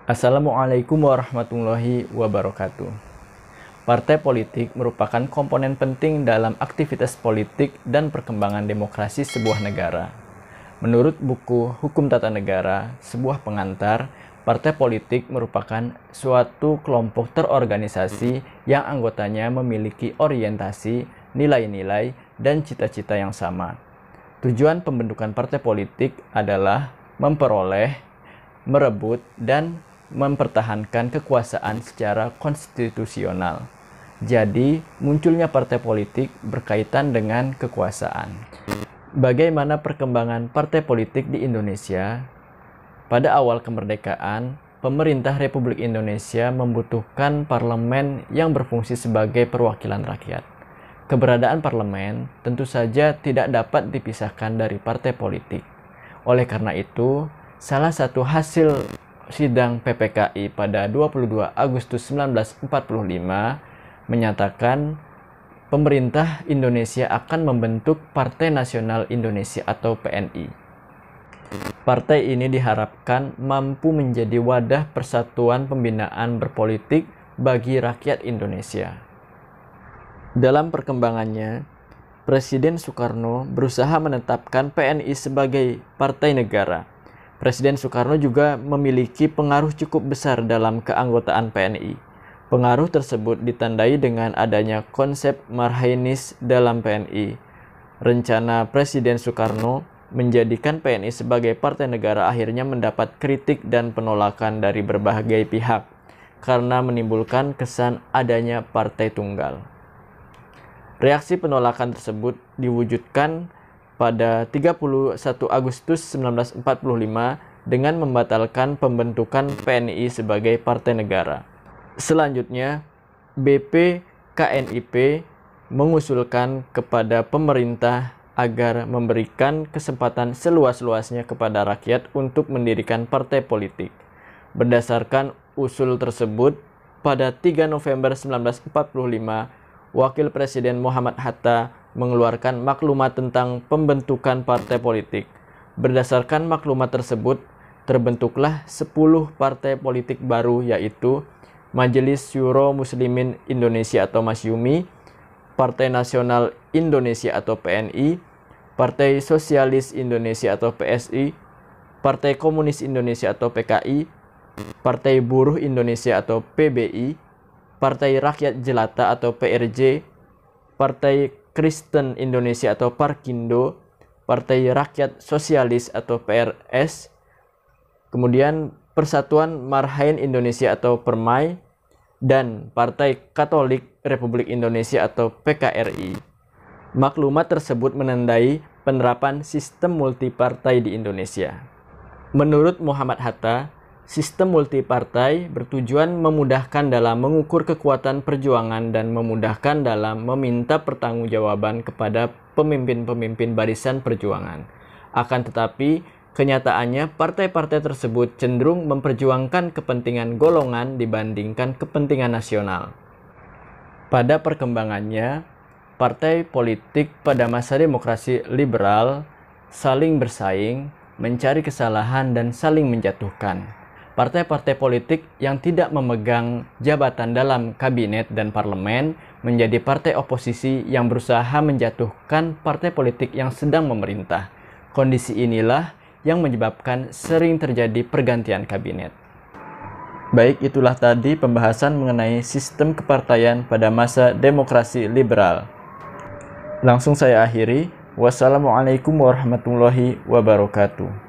Assalamualaikum warahmatullahi wabarakatuh. Partai politik merupakan komponen penting dalam aktivitas politik dan perkembangan demokrasi sebuah negara. Menurut buku Hukum Tata Negara, sebuah pengantar, partai politik merupakan suatu kelompok terorganisasi yang anggotanya memiliki orientasi, nilai-nilai, dan cita-cita yang sama. Tujuan pembentukan partai politik adalah memperoleh, merebut, dan mempertahankan kekuasaan secara konstitusional. Jadi, munculnya partai politik berkaitan dengan kekuasaan. Bagaimana perkembangan partai politik di Indonesia? Pada awal kemerdekaan, pemerintah Republik Indonesia membutuhkan parlemen yang berfungsi sebagai perwakilan rakyat. Keberadaan parlemen tentu saja tidak dapat dipisahkan dari partai politik. Oleh karena itu, salah satu hasil sidang PPKI pada 22 Agustus 1945 menyatakan pemerintah Indonesia akan membentuk Partai Nasional Indonesia atau PNI. Partai ini diharapkan mampu menjadi wadah persatuan pembinaan berpolitik bagi rakyat Indonesia. Dalam perkembangannya, Presiden Soekarno berusaha menetapkan PNI sebagai partai negara. Presiden Soekarno juga memiliki pengaruh cukup besar dalam keanggotaan PNI. Pengaruh tersebut ditandai dengan adanya konsep Marhainis dalam PNI. Rencana Presiden Soekarno menjadikan PNI sebagai partai negara akhirnya mendapat kritik dan penolakan dari berbagai pihak karena menimbulkan kesan adanya partai tunggal. Reaksi penolakan tersebut diwujudkan pada 31 Agustus 1945 dengan membatalkan pembentukan PNI sebagai partai negara. Selanjutnya, BPKNIP mengusulkan kepada pemerintah agar memberikan kesempatan seluas-luasnya kepada rakyat untuk mendirikan partai politik. Berdasarkan usul tersebut, pada 3 November 1945, Wakil Presiden Muhammad Hatta mengeluarkan maklumat tentang pembentukan partai politik. Berdasarkan maklumat tersebut, terbentuklah 10 partai politik baru, yaitu Majelis Syuro Muslimin Indonesia atau Masyumi, Partai Nasional Indonesia atau PNI, Partai Sosialis Indonesia atau PSI, Partai Komunis Indonesia atau PKI, Partai Buruh Indonesia atau PBI, Partai Rakyat Jelata atau PRJ, Partai Kristen Indonesia atau Parkindo, Partai Rakyat Sosialis atau PRS, kemudian Persatuan Marhain Indonesia atau Permai, dan Partai Katolik Republik Indonesia atau PKRI. Maklumat tersebut menandai penerapan sistem multipartai di Indonesia. Menurut Muhammad Hatta, sistem multipartai bertujuan memudahkan dalam mengukur kekuatan perjuangan dan memudahkan dalam meminta pertanggungjawaban kepada pemimpin-pemimpin barisan perjuangan. Akan tetapi, kenyataannya partai-partai tersebut cenderung memperjuangkan kepentingan golongan dibandingkan kepentingan nasional. Pada perkembangannya, partai politik pada masa demokrasi liberal saling bersaing, mencari kesalahan, dan saling menjatuhkan. Partai-partai politik yang tidak memegang jabatan dalam kabinet dan parlemen menjadi partai oposisi yang berusaha menjatuhkan partai politik yang sedang memerintah. Kondisi inilah yang menyebabkan sering terjadi pergantian kabinet. Baik, itulah tadi pembahasan mengenai sistem kepartaian pada masa demokrasi liberal. Langsung saya akhiri. Wassalamualaikum warahmatullahi wabarakatuh.